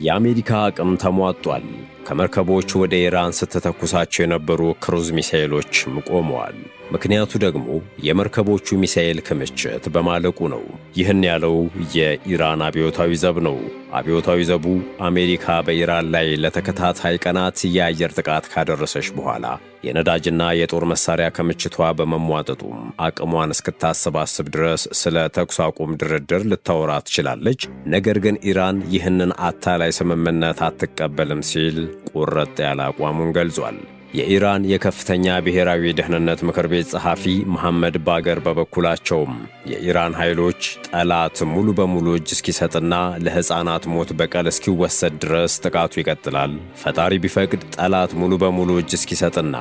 የአሜሪካ አቅም ተሟጧል። ከመርከቦች ወደ ኢራን ስትተኩሳቸው የነበሩ ክሩዝ ሚሳኤሎችም ቆመዋል። ምክንያቱ ደግሞ የመርከቦቹ ሚሳኤል ክምችት በማለቁ ነው። ይህን ያለው የኢራን አብዮታዊ ዘብ ነው። አብዮታዊ ዘቡ አሜሪካ በኢራን ላይ ለተከታታይ ቀናት የአየር ጥቃት ካደረሰች በኋላ የነዳጅና የጦር መሳሪያ ክምችቷ በመሟጠጡም አቅሟን እስክታሰባስብ ድረስ ስለ ተኩስ አቁም ድርድር ልታወራ ትችላለች። ነገር ግን ኢራን ይህንን አታላይ ስምምነት አትቀበልም ሲል ቁርጥ ያለ አቋሙን ገልጿል። የኢራን የከፍተኛ ብሔራዊ ደህንነት ምክር ቤት ጸሐፊ መሐመድ ባገር በበኩላቸውም የኢራን ኃይሎች ጠላት ሙሉ በሙሉ እጅ እስኪሰጥና ለሕፃናት ሞት በቀል እስኪወሰድ ድረስ ጥቃቱ ይቀጥላል። ፈጣሪ ቢፈቅድ ጠላት ሙሉ በሙሉ እጅ እስኪሰጥና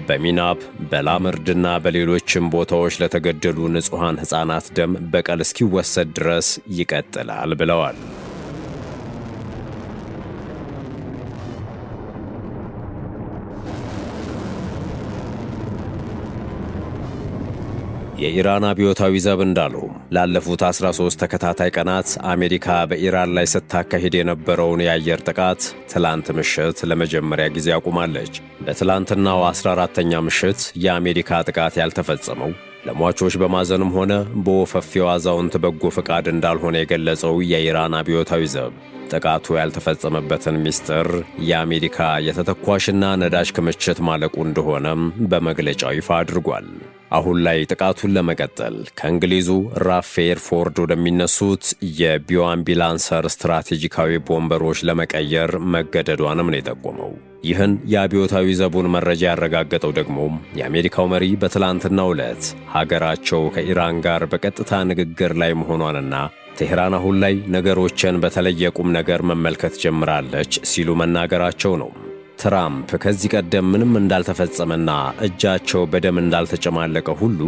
በሚናብ በላምርድና በሌሎችም ቦታዎች ለተገደሉ ንጹሐን ሕፃናት ደም በቀል እስኪወሰድ ድረስ ይቀጥላል ብለዋል። የኢራን አብዮታዊ ዘብ እንዳለውም ላለፉት 13 ተከታታይ ቀናት አሜሪካ በኢራን ላይ ስታካሂድ የነበረውን የአየር ጥቃት ትላንት ምሽት ለመጀመሪያ ጊዜ አቁማለች። በትላንትናው 14ኛ ምሽት የአሜሪካ ጥቃት ያልተፈጸመው ለሟቾች በማዘንም ሆነ በወፈፊው አዛውንት በጎ ፈቃድ እንዳልሆነ የገለጸው የኢራን አብዮታዊ ዘብ ጥቃቱ ያልተፈጸመበትን ሚስጥር የአሜሪካ የተተኳሽና ነዳጅ ክምችት ማለቁ እንደሆነም በመግለጫው ይፋ አድርጓል። አሁን ላይ ጥቃቱን ለመቀጠል ከእንግሊዙ ራፌር ፎርድ ወደሚነሱት የቢዮአምቡላንሰር ስትራቴጂካዊ ቦምበሮች ለመቀየር መገደዷንም ነው የጠቆመው። ይህን የአብዮታዊ ዘቡን መረጃ ያረጋገጠው ደግሞ የአሜሪካው መሪ በትላንትናው ዕለት ሀገራቸው ከኢራን ጋር በቀጥታ ንግግር ላይ መሆኗንና ቴህራን አሁን ላይ ነገሮችን በተለየ ቁም ነገር መመልከት ጀምራለች ሲሉ መናገራቸው ነው። ትራምፕ ከዚህ ቀደም ምንም እንዳልተፈጸመና እጃቸው በደም እንዳልተጨማለቀ ሁሉ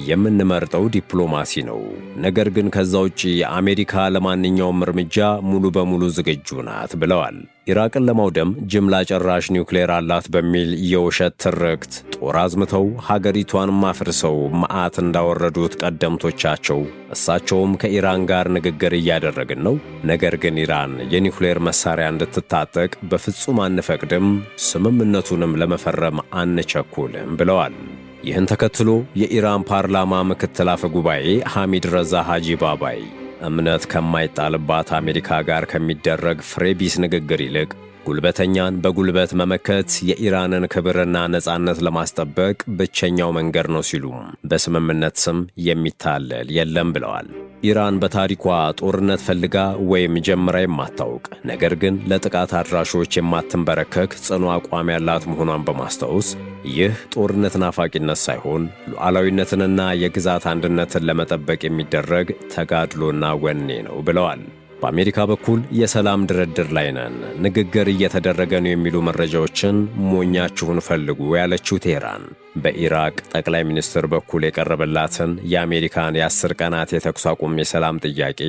የምንመርጠው ዲፕሎማሲ ነው፣ ነገር ግን ከዛ ውጪ አሜሪካ ለማንኛውም እርምጃ ሙሉ በሙሉ ዝግጁ ናት ብለዋል። ኢራቅን ለማውደም ጅምላ ጨራሽ ኒውክሌር አላት በሚል የውሸት ትርክት ጦር አዝምተው ሀገሪቷን ማፍርሰው መዓት እንዳወረዱት ቀደምቶቻቸው እሳቸውም ከኢራን ጋር ንግግር እያደረግን ነው፣ ነገር ግን ኢራን የኒውክሌር መሳሪያ እንድትታጠቅ በፍጹም አንፈቅድም፣ ስምምነቱንም ለመፈረም አንቸኩልም ብለዋል። ይህን ተከትሎ የኢራን ፓርላማ ምክትል አፈ ጉባኤ ሐሚድ ረዛ ሃጂ ባባይ እምነት ከማይጣልባት አሜሪካ ጋር ከሚደረግ ፍሬቢስ ንግግር ይልቅ ጉልበተኛን በጉልበት መመከት የኢራንን ክብርና ነጻነት ለማስጠበቅ ብቸኛው መንገድ ነው ሲሉ በስምምነት ስም የሚታለል የለም ብለዋል። ኢራን በታሪኳ ጦርነት ፈልጋ ወይም ጀምራ የማታውቅ ነገር ግን ለጥቃት አድራሾች የማትንበረከክ ጽኑ አቋም ያላት መሆኗን በማስታወስ ይህ ጦርነት ናፋቂነት ሳይሆን ሉዓላዊነትንና የግዛት አንድነትን ለመጠበቅ የሚደረግ ተጋድሎና ወኔ ነው ብለዋል። በአሜሪካ በኩል የሰላም ድርድር ላይ ነን፣ ንግግር እየተደረገ ነው የሚሉ መረጃዎችን ሞኛችሁን ፈልጉ ያለችው ቴህራን በኢራቅ ጠቅላይ ሚኒስትር በኩል የቀረበላትን የአሜሪካን የ10 ቀናት የተኩስ አቁም የሰላም ጥያቄ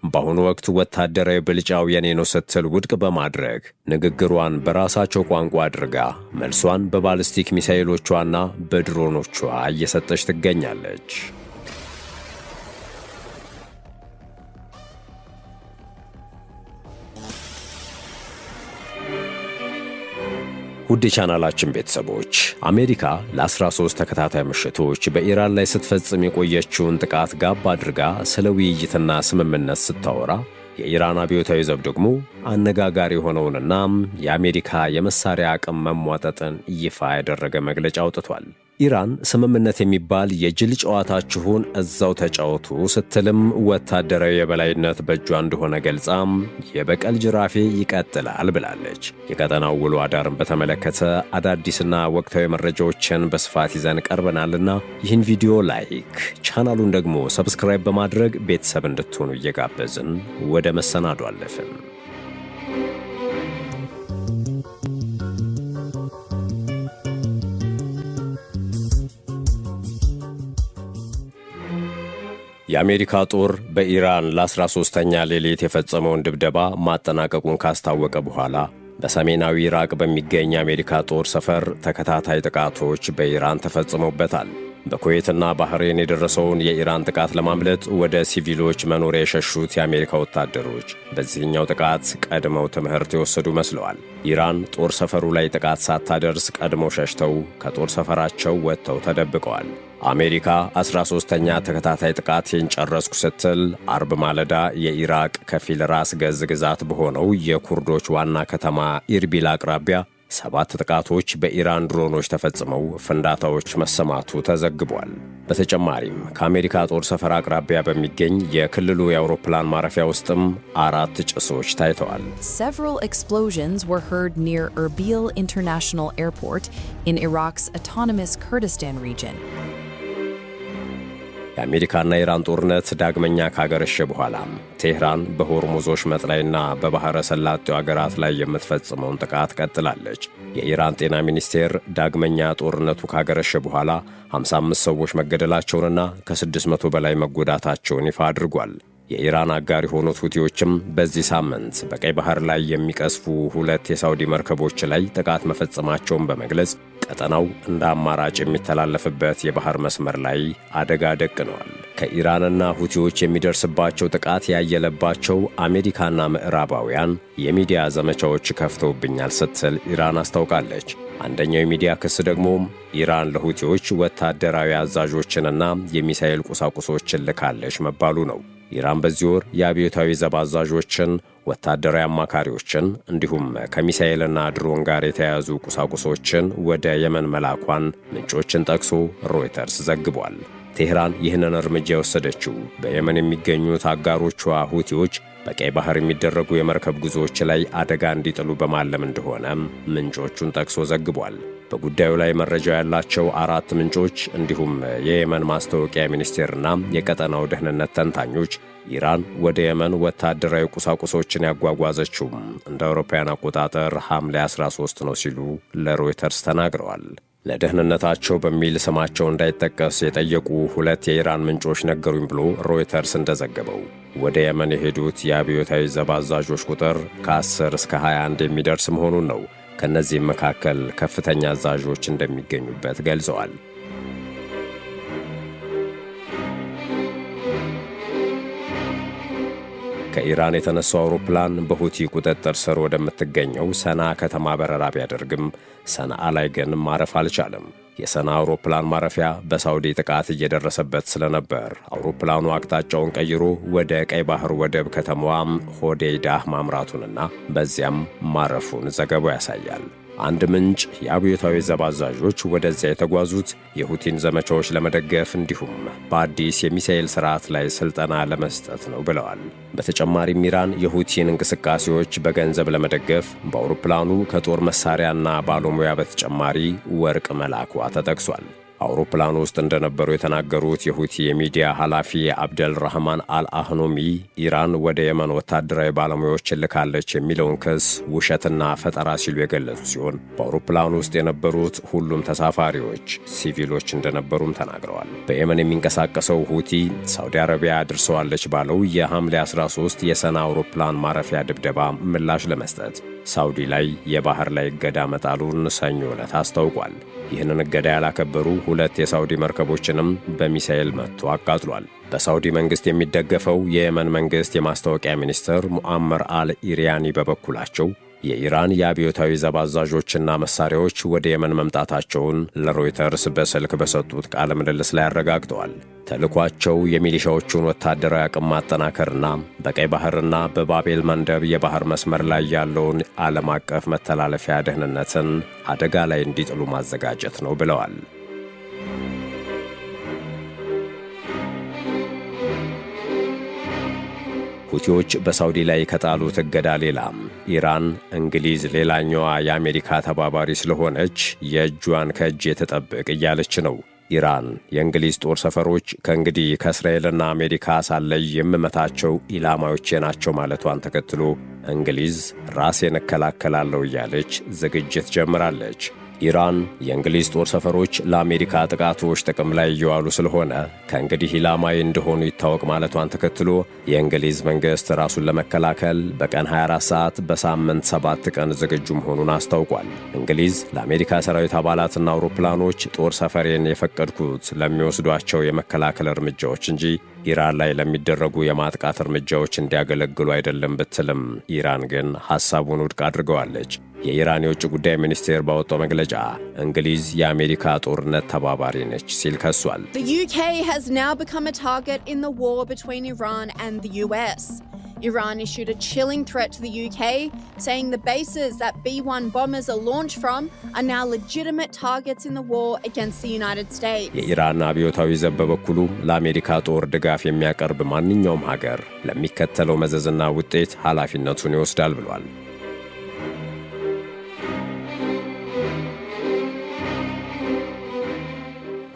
በአሁኑ ወቅት ወታደራዊ ብልጫው የኔ ነው ስትል ውድቅ በማድረግ ንግግሯን በራሳቸው ቋንቋ አድርጋ መልሷን በባሊስቲክ ሚሳኤሎቿና በድሮኖቿ እየሰጠች ትገኛለች። ውድ የቻናላችን ቤተሰቦች አሜሪካ ለ13 ተከታታይ ምሽቶች በኢራን ላይ ስትፈጽም የቆየችውን ጥቃት ጋብ አድርጋ ስለ ውይይትና ስምምነት ስታወራ የኢራን አብዮታዊ ዘብ ደግሞ አነጋጋሪ የሆነውንና የአሜሪካ የመሳሪያ አቅም መሟጠጥን ይፋ ያደረገ መግለጫ አውጥቷል። ኢራን ስምምነት የሚባል የጅል ጨዋታችሁን እዛው ተጫወቱ ስትልም ወታደራዊ የበላይነት በእጇ እንደሆነ ገልጻም የበቀል ጅራፌ ይቀጥላል ብላለች። የቀጠናው ውሎ አዳርን በተመለከተ አዳዲስና ወቅታዊ መረጃዎችን በስፋት ይዘን ቀርበናልና ይህን ቪዲዮ ላይክ፣ ቻናሉን ደግሞ ሰብስክራይብ በማድረግ ቤተሰብ እንድትሆኑ እየጋበዝን ወደ መሰናዶ አለፍን። የአሜሪካ ጦር በኢራን ለ13ኛ ሌሊት የፈጸመውን ድብደባ ማጠናቀቁን ካስታወቀ በኋላ በሰሜናዊ ኢራቅ በሚገኝ የአሜሪካ ጦር ሰፈር ተከታታይ ጥቃቶች በኢራን ተፈጽሞበታል። በኩዌትና ባህሬን የደረሰውን የኢራን ጥቃት ለማምለጥ ወደ ሲቪሎች መኖሪያ የሸሹት የአሜሪካ ወታደሮች በዚህኛው ጥቃት ቀድመው ትምህርት የወሰዱ መስለዋል። ኢራን ጦር ሰፈሩ ላይ ጥቃት ሳታደርስ ቀድመው ሸሽተው ከጦር ሰፈራቸው ወጥተው ተደብቀዋል። አሜሪካ 13ኛ ተከታታይ ጥቃቴን ጨረስኩ ስትል አርብ ማለዳ የኢራቅ ከፊል ራስ ገዝ ግዛት በሆነው የኩርዶች ዋና ከተማ ኢርቢል አቅራቢያ 7 ጥቃቶች በኢራን ድሮኖች ተፈጽመው ፍንዳታዎች መሰማቱ ተዘግቧል። በተጨማሪም ከአሜሪካ ጦር ሰፈር አቅራቢያ በሚገኝ የክልሉ የአውሮፕላን ማረፊያ ውስጥም 4 ጭሶች ታይተዋል። Several explosions were heard near Erbil International Airport in Iraq's autonomous Kurdistan region. የአሜሪካና ኢራን ጦርነት ዳግመኛ ካገረሸ በኋላ ቴህራን በሆርሙዞች መጥላይና በባሕረ ሰላጤው አገራት ላይ የምትፈጽመውን ጥቃት ቀጥላለች። የኢራን ጤና ሚኒስቴር ዳግመኛ ጦርነቱ ካገረሸ በኋላ 55 ሰዎች መገደላቸውንና ከ600 በላይ መጎዳታቸውን ይፋ አድርጓል። የኢራን አጋር የሆኑት ሁቲዎችም በዚህ ሳምንት በቀይ ባህር ላይ የሚቀዝፉ 2 የሳውዲ መርከቦች ላይ ጥቃት መፈጸማቸውን በመግለጽ ቀጠናው እንደ አማራጭ የሚተላለፍበት የባህር መስመር ላይ አደጋ ደቅነዋል። ከኢራንና ሁቲዎች የሚደርስባቸው ጥቃት ያየለባቸው አሜሪካና ምዕራባውያን የሚዲያ ዘመቻዎች ከፍተውብኛል ስትል ኢራን አስታውቃለች። አንደኛው የሚዲያ ክስ ደግሞ ኢራን ለሁቲዎች ወታደራዊ አዛዦችንና የሚሳኤል ቁሳቁሶችን ልካለች መባሉ ነው። ኢራን በዚህ ወር የአብዮታዊ ዘብ አዛዦችን፣ ወታደራዊ አማካሪዎችን እንዲሁም ከሚሳኤልና ድሮን ጋር የተያያዙ ቁሳቁሶችን ወደ የመን መላኳን ምንጮችን ጠቅሶ ሮይተርስ ዘግቧል። ቴህራን ይህንን እርምጃ የወሰደችው በየመን የሚገኙት አጋሮቿ ሁቲዎች በቀይ ባህር የሚደረጉ የመርከብ ጉዞዎች ላይ አደጋ እንዲጥሉ በማለም እንደሆነ ምንጮቹን ጠቅሶ ዘግቧል። በጉዳዩ ላይ መረጃ ያላቸው 4 ምንጮች እንዲሁም የየመን ማስታወቂያ ሚኒስቴርና የቀጠናው ደህንነት ተንታኞች ኢራን ወደ የመን ወታደራዊ ቁሳቁሶችን ያጓጓዘችው እንደ አውሮፓውያን አቆጣጠር ሐምሌ 13 ነው ሲሉ ለሮይተርስ ተናግረዋል። ለደህንነታቸው በሚል ስማቸው እንዳይጠቀስ የጠየቁ 2 የኢራን ምንጮች ነገሩኝ ብሎ ሮይተርስ እንደዘገበው ወደ የመን የሄዱት የአብዮታዊ ዘብ አዛዦች ቁጥር ከ10 እስከ 21 የሚደርስ መሆኑን ነው። ከእነዚህም መካከል ከፍተኛ አዛዦች እንደሚገኙበት ገልጸዋል። ከኢራን የተነሳው አውሮፕላን በሁቲ ቁጥጥር ስር ወደምትገኘው ሰና ከተማ በረራ ቢያደርግም ሰንዓ ላይ ግን ማረፍ አልቻለም። የሰና አውሮፕላን ማረፊያ በሳውዲ ጥቃት እየደረሰበት ስለነበር አውሮፕላኑ አቅጣጫውን ቀይሮ ወደ ቀይ ባህር ወደብ ከተማዋ ሆዴይዳህ ማምራቱንና በዚያም ማረፉን ዘገባው ያሳያል። አንድ ምንጭ የአብዮታዊ ዘብ አዛዦች ወደዚያ የተጓዙት የሁቲን ዘመቻዎች ለመደገፍ እንዲሁም በአዲስ የሚሳኤል ሥርዓት ላይ ሥልጠና ለመስጠት ነው ብለዋል። በተጨማሪም ኢራን የሁቲን እንቅስቃሴዎች በገንዘብ ለመደገፍ በአውሮፕላኑ ከጦር መሣሪያና ባለሙያ በተጨማሪ ወርቅ መላኳ ተጠቅሷል። አውሮፕላኑ ውስጥ እንደነበሩ የተናገሩት የሁቲ የሚዲያ ኃላፊ አብደል ራህማን አልአህኖሚ ኢራን ወደ የመን ወታደራዊ ባለሙያዎችን ልካለች የሚለውን ክስ ውሸትና ፈጠራ ሲሉ የገለጹ ሲሆን በአውሮፕላኑ ውስጥ የነበሩት ሁሉም ተሳፋሪዎች ሲቪሎች እንደነበሩም ተናግረዋል። በየመን የሚንቀሳቀሰው ሁቲ ሳውዲ አረቢያ አድርሰዋለች ባለው የሐምሌ 13 የሰና አውሮፕላን ማረፊያ ድብደባ ምላሽ ለመስጠት ሳውዲ ላይ የባህር ላይ እገዳ መጣሉን ሰኞ ዕለት አስታውቋል። ይህንን እገዳ ያላከበሩ 2 የሳውዲ መርከቦችንም በሚሳኤል መትቶ አቃጥሏል። በሳውዲ መንግሥት የሚደገፈው የየመን መንግሥት የማስታወቂያ ሚኒስትር ሙአመር አልኢሪያኒ በበኩላቸው የኢራን የአብዮታዊ ዘብ አዛዦችና መሳሪያዎች ወደ የመን መምጣታቸውን ለሮይተርስ በስልክ በሰጡት ቃለ ምልልስ ላይ አረጋግጠዋል። ተልኳቸው የሚሊሻዎቹን ወታደራዊ አቅም ማጠናከርና በቀይ ባህርና በባቤል መንደብ የባህር መስመር ላይ ያለውን ዓለም አቀፍ መተላለፊያ ደህንነትን አደጋ ላይ እንዲጥሉ ማዘጋጀት ነው ብለዋል። ሁቲዎች በሳውዲ ላይ ከጣሉት እገዳ ሌላ ኢራን እንግሊዝ ሌላኛዋ የአሜሪካ ተባባሪ ስለሆነች የእጇን ከእጄ ትጠብቅ እያለች ነው። ኢራን የእንግሊዝ ጦር ሰፈሮች ከእንግዲህ ከእስራኤልና አሜሪካ ሳለይ የምመታቸው ኢላማዎቼ ናቸው ማለቷን ተከትሎ እንግሊዝ ራሴን እከላከላለሁ እያለች ዝግጅት ጀምራለች። ኢራን የእንግሊዝ ጦር ሰፈሮች ለአሜሪካ ጥቃቶች ጥቅም ላይ እየዋሉ ስለሆነ ከእንግዲህ ኢላማዊ እንደሆኑ ይታወቅ ማለቷን ተከትሎ የእንግሊዝ መንግሥት ራሱን ለመከላከል በቀን 24 ሰዓት በሳምንት 7 ቀን ዝግጁ መሆኑን አስታውቋል። እንግሊዝ ለአሜሪካ ሰራዊት አባላትና አውሮፕላኖች ጦር ሰፈሬን የፈቀድኩት ለሚወስዷቸው የመከላከል እርምጃዎች እንጂ ኢራን ላይ ለሚደረጉ የማጥቃት እርምጃዎች እንዲያገለግሉ አይደለም ብትልም ኢራን ግን ሐሳቡን ውድቅ አድርገዋለች። የኢራን የውጭ ጉዳይ ሚኒስቴር ባወጣው መግለጫ እንግሊዝ የአሜሪካ ጦርነት ተባባሪ ነች ሲል ከሷል። The UK has now become a target in the war between Iran and the US. Iran issued a chilling threat to the UK, saying the bases that B-1 bombers are launched from are now legitimate targets in the war against the United States. የኢራን አብዮታዊ ዘብ በበኩሉ ለአሜሪካ ጦር ድጋፍ የሚያቀርብ ማንኛውም ሀገር ለሚከተለው መዘዝና ውጤት ኃላፊነቱን ይወስዳል ብሏል።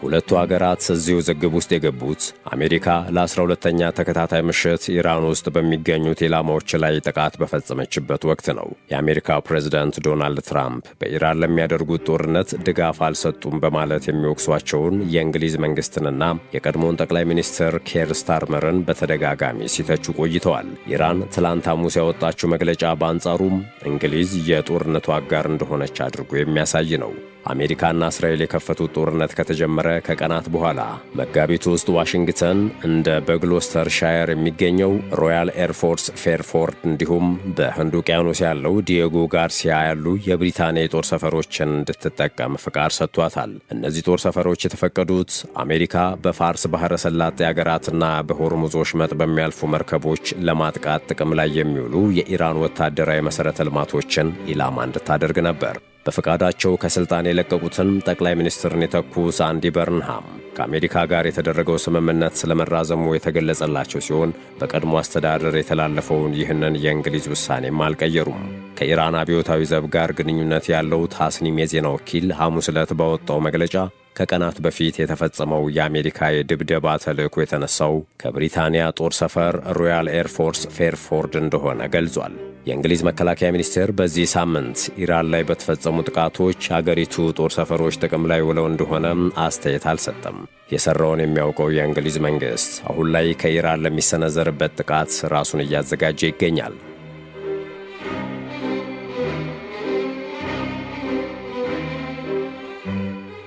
ሁለቱ ሀገራት እዚሁ ውዝግብ ውስጥ የገቡት አሜሪካ ለ12ኛ ተከታታይ ምሽት ኢራን ውስጥ በሚገኙት ኢላማዎች ላይ ጥቃት በፈጸመችበት ወቅት ነው። የአሜሪካው ፕሬዝዳንት ዶናልድ ትራምፕ በኢራን ለሚያደርጉት ጦርነት ድጋፍ አልሰጡም በማለት የሚወቅሷቸውን የእንግሊዝ መንግስትንና የቀድሞውን ጠቅላይ ሚኒስትር ኬር ስታርመርን በተደጋጋሚ ሲተቹ ቆይተዋል። ኢራን ትላንት ሐሙስ ያወጣችው መግለጫ በአንጻሩም እንግሊዝ የጦርነቱ አጋር እንደሆነች አድርጎ የሚያሳይ ነው። አሜሪካና እስራኤል የከፈቱት ጦርነት ከተጀመረ ከቀናት በኋላ መጋቢት ውስጥ ዋሽንግተን እንደ በግሎስተር ሻየር የሚገኘው ሮያል ኤርፎርስ ፌርፎርድ እንዲሁም በህንድ ውቅያኖስ ያለው ዲየጎ ጋርሲያ ያሉ የብሪታንያ የጦር ሰፈሮችን እንድትጠቀም ፍቃድ ሰጥቷታል። እነዚህ ጦር ሰፈሮች የተፈቀዱት አሜሪካ በፋርስ ባህረ ሰላጤ ሀገራትና በሆርሙዝ ወሽመጥ በሚያልፉ መርከቦች ለማጥቃት ጥቅም ላይ የሚውሉ የኢራን ወታደራዊ መሠረተ ልማቶችን ኢላማ እንድታደርግ ነበር። በፈቃዳቸው ከስልጣን የለቀቁትን ጠቅላይ ሚኒስትርን የተኩ ሳንዲ በርንሃም ከአሜሪካ ጋር የተደረገው ስምምነት ስለመራዘሙ የተገለጸላቸው ሲሆን በቀድሞ አስተዳደር የተላለፈውን ይህንን የእንግሊዝ ውሳኔም አልቀየሩም። ከኢራን አብዮታዊ ዘብ ጋር ግንኙነት ያለው ታስኒም የዜና ወኪል ሐሙስ ዕለት ባወጣው መግለጫ ከቀናት በፊት የተፈጸመው የአሜሪካ የድብደባ ተልዕኮ የተነሳው ከብሪታንያ ጦር ሰፈር ሮያል ኤርፎርስ ፌርፎርድ እንደሆነ ገልጿል። የእንግሊዝ መከላከያ ሚኒስቴር በዚህ ሳምንት ኢራን ላይ በተፈጸሙ ጥቃቶች አገሪቱ ጦር ሰፈሮች ጥቅም ላይ ውለው እንደሆነ አስተያየት አልሰጠም። የሰራውን የሚያውቀው የእንግሊዝ መንግሥት አሁን ላይ ከኢራን ለሚሰነዘርበት ጥቃት ራሱን እያዘጋጀ ይገኛል።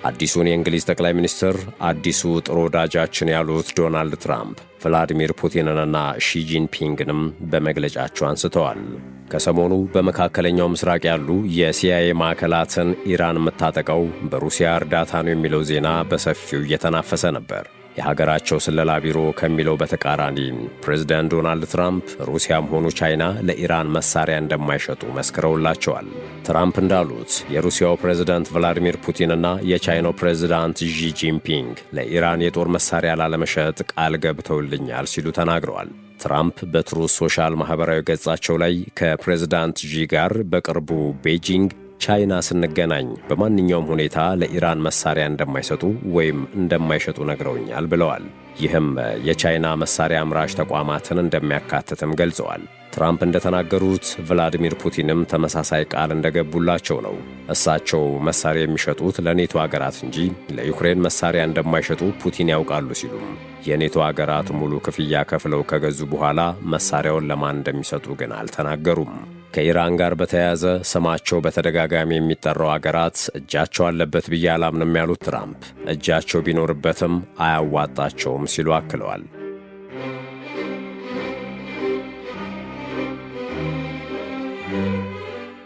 አዲሱን የእንግሊዝ ጠቅላይ ሚኒስትር አዲሱ ጥሩ ወዳጃችን ያሉት ዶናልድ ትራምፕ ቭላዲሚር ፑቲንንና ሺጂንፒንግንም በመግለጫቸው አንስተዋል። ከሰሞኑ በመካከለኛው ምስራቅ ያሉ የሲአይኤ ማዕከላትን ኢራን የምታጠቀው በሩሲያ እርዳታ ነው የሚለው ዜና በሰፊው እየተናፈሰ ነበር። የሀገራቸው ስለላ ቢሮ ከሚለው በተቃራኒ ፕሬዝዳንት ዶናልድ ትራምፕ ሩሲያም ሆኑ ቻይና ለኢራን መሳሪያ እንደማይሸጡ መስክረውላቸዋል። ትራምፕ እንዳሉት የሩሲያው ፕሬዝዳንት ቭላዲሚር ፑቲንና የቻይናው ፕሬዝዳንት ዢ ጂንፒንግ ለኢራን የጦር መሳሪያ ላለመሸጥ ቃል ገብተውልኛል ሲሉ ተናግረዋል። ትራምፕ በትሩዝ ሶሻል ማኅበራዊ ገጻቸው ላይ ከፕሬዝዳንት ዢ ጋር በቅርቡ ቤጂንግ ቻይና ስንገናኝ በማንኛውም ሁኔታ ለኢራን መሳሪያ እንደማይሰጡ ወይም እንደማይሸጡ ነግረውኛል ብለዋል። ይህም የቻይና መሳሪያ አምራች ተቋማትን እንደሚያካትትም ገልጸዋል። ትራምፕ እንደተናገሩት ቭላዲሚር ፑቲንም ተመሳሳይ ቃል እንደገቡላቸው ነው። እሳቸው መሳሪያ የሚሸጡት ለኔቶ አገራት እንጂ ለዩክሬን መሳሪያ እንደማይሸጡ ፑቲን ያውቃሉ ሲሉም የኔቶ አገራት ሙሉ ክፍያ ከፍለው ከገዙ በኋላ መሳሪያውን ለማን እንደሚሰጡ ግን አልተናገሩም። ከኢራን ጋር በተያያዘ ስማቸው በተደጋጋሚ የሚጠራው አገራት እጃቸው አለበት ብዬ አላምንም ያሉት ትራምፕ እጃቸው ቢኖርበትም አያዋጣቸውም ሲሉ አክለዋል።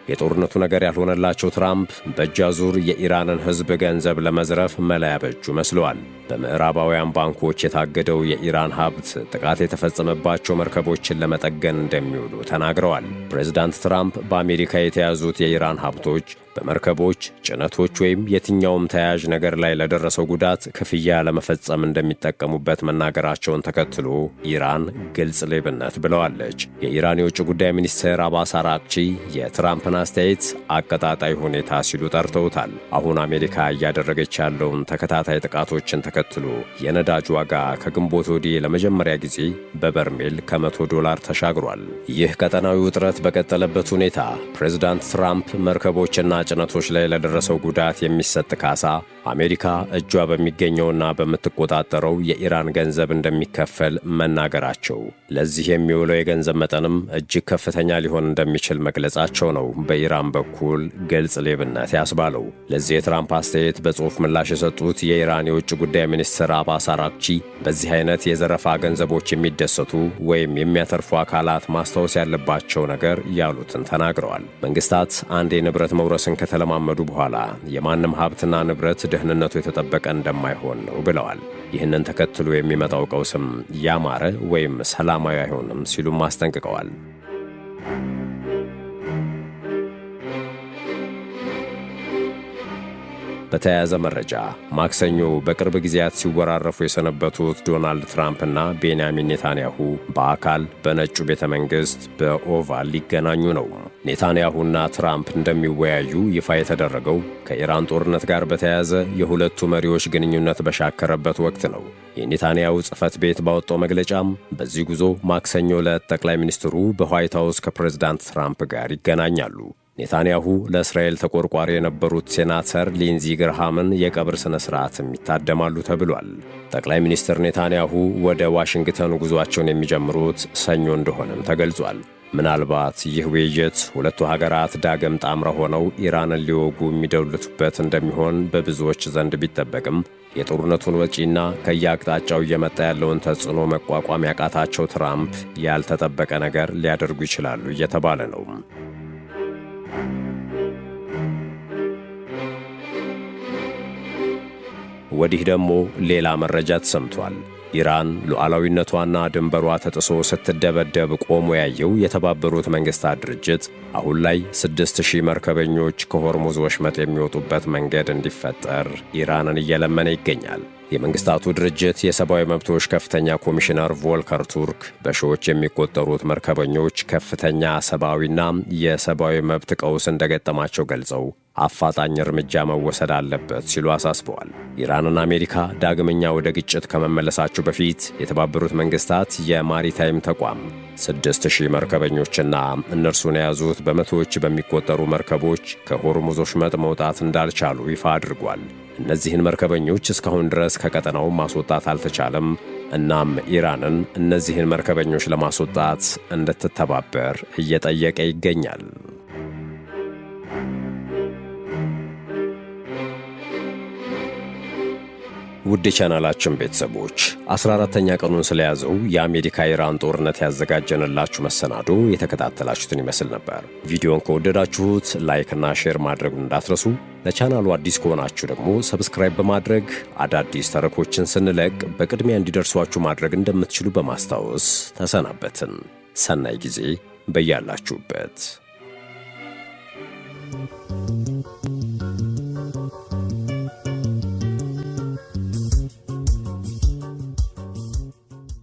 የጦርነቱ ነገር ያልሆነላቸው ትራምፕ በእጅ አዙር የኢራንን ሕዝብ ገንዘብ ለመዝረፍ መላ ያበጁ መስለዋል። በምዕራባውያን ባንኮች የታገደው የኢራን ሀብት ጥቃት የተፈጸመባቸው መርከቦችን ለመጠገን እንደሚውሉ ተናግረዋል። ፕሬዝዳንት ትራምፕ በአሜሪካ የተያዙት የኢራን ሀብቶች በመርከቦች፣ ጭነቶች ወይም የትኛውም ተያያዥ ነገር ላይ ለደረሰው ጉዳት ክፍያ ለመፈጸም እንደሚጠቀሙበት መናገራቸውን ተከትሎ ኢራን ግልጽ ሌብነት ብለዋለች። የኢራን የውጭ ጉዳይ ሚኒስትር አባስ አራቅቺ የትራምፕን አስተያየት አቀጣጣይ ሁኔታ ሲሉ ጠርተውታል። አሁን አሜሪካ እያደረገች ያለውን ተከታታይ ጥቃቶችን ተከትሎ የነዳጅ ዋጋ ከግንቦት ወዲህ ለመጀመሪያ ጊዜ በበርሜል $100 ተሻግሯል። ይህ ቀጠናዊ ውጥረት በቀጠለበት ሁኔታ ፕሬዝዳንት ትራምፕ መርከቦችና ጭነቶች ላይ ለደረሰው ጉዳት የሚሰጥ ካሳ አሜሪካ እጇ በሚገኘውና በምትቆጣጠረው የኢራን ገንዘብ እንደሚከፈል መናገራቸው፣ ለዚህ የሚውለው የገንዘብ መጠንም እጅግ ከፍተኛ ሊሆን እንደሚችል መግለጻቸው ነው በኢራን በኩል ግልጽ ሌብነት ያስባለው። ለዚህ የትራምፕ አስተያየት በጽሑፍ ምላሽ የሰጡት የኢራን የውጭ ጉዳይ ሚኒስትር አባስ አራግቺ በዚህ አይነት የዘረፋ ገንዘቦች የሚደሰቱ ወይም የሚያተርፉ አካላት ማስታወስ ያለባቸው ነገር ያሉትን ተናግረዋል። መንግስታት አንድ የንብረት መውረስን ከተለማመዱ በኋላ የማንም ሀብትና ንብረት ደህንነቱ የተጠበቀ እንደማይሆን ነው ብለዋል። ይህንን ተከትሎ የሚመጣው ቀውስም ያማረ ወይም ሰላማዊ አይሆንም ሲሉም አስጠንቅቀዋል። በተያያዘ መረጃ ማክሰኞ በቅርብ ጊዜያት ሲወራረፉ የሰነበቱት ዶናልድ ትራምፕና ቤንያሚን ኔታንያሁ በአካል በነጩ ቤተ መንግሥት በኦቫል ሊገናኙ ነው። ኔታንያሁና ትራምፕ እንደሚወያዩ ይፋ የተደረገው ከኢራን ጦርነት ጋር በተያያዘ የሁለቱ መሪዎች ግንኙነት በሻከረበት ወቅት ነው። የኔታንያሁ ጽሕፈት ቤት ባወጣው መግለጫም በዚህ ጉዞ ማክሰኞ ዕለት ጠቅላይ ሚኒስትሩ በዋይት ሃውስ ከፕሬዝዳንት ትራምፕ ጋር ይገናኛሉ። ኔታንያሁ ለእስራኤል ተቆርቋሪ የነበሩት ሴናተር ሊንዚ ግርሃምን የቀብር ሥነ ሥርዓትም ይታደማሉ ተብሏል። ጠቅላይ ሚኒስትር ኔታንያሁ ወደ ዋሽንግተን ጉዞአቸውን የሚጀምሩት ሰኞ እንደሆነም ተገልጿል። ምናልባት ይህ ውይይት ሁለቱ ሀገራት ዳግም ጣምራ ሆነው ኢራንን ሊወጉ የሚደውልቱበት እንደሚሆን በብዙዎች ዘንድ ቢጠበቅም የጦርነቱን ወጪና ከየአቅጣጫው እየመጣ ያለውን ተጽዕኖ መቋቋም ያቃታቸው ትራምፕ ያልተጠበቀ ነገር ሊያደርጉ ይችላሉ እየተባለ ነው። ወዲህ ደግሞ ሌላ መረጃ ተሰምቷል። ኢራን ሉዓላዊነቷና ድንበሯ ተጥሶ ስትደበደብ ቆሞ ያየው የተባበሩት መንግሥታት ድርጅት አሁን ላይ 6000 መርከበኞች ከሆርሙዝ ወሽመጥ የሚወጡበት መንገድ እንዲፈጠር ኢራንን እየለመነ ይገኛል። የመንግሥታቱ ድርጅት የሰብአዊ መብቶች ከፍተኛ ኮሚሽነር ቮልከር ቱርክ በሺዎች የሚቆጠሩት መርከበኞች ከፍተኛ ሰብአዊና የሰብአዊ መብት ቀውስ እንደገጠማቸው ገልጸው አፋጣኝ እርምጃ መወሰድ አለበት ሲሉ አሳስበዋል። ኢራንና አሜሪካ ዳግመኛ ወደ ግጭት ከመመለሳቸው በፊት የተባበሩት መንግሥታት የማሪታይም ተቋም 6000 መርከበኞችና እነርሱን የያዙት በመቶዎች በሚቆጠሩ መርከቦች ከሆርሙዝ ወሽመጥ መውጣት እንዳልቻሉ ይፋ አድርጓል። እነዚህን መርከበኞች እስካሁን ድረስ ከቀጠናው ማስወጣት አልተቻለም። እናም ኢራንን እነዚህን መርከበኞች ለማስወጣት እንድትተባበር እየጠየቀ ይገኛል። ውድ የቻናላችን ቤተሰቦች 14ኛ ቀኑን ስለያዘው የአሜሪካ ኢራን ጦርነት ያዘጋጀንላችሁ መሰናዶ የተከታተላችሁትን ይመስል ነበር። ቪዲዮን ከወደዳችሁት ላይክና ሼር ማድረጉን እንዳትረሱ። ለቻናሉ አዲስ ከሆናችሁ ደግሞ ሰብስክራይብ በማድረግ አዳዲስ ተረኮችን ስንለቅ በቅድሚያ እንዲደርሷችሁ ማድረግ እንደምትችሉ በማስታወስ ተሰናበትን። ሰናይ ጊዜ በያላችሁበት።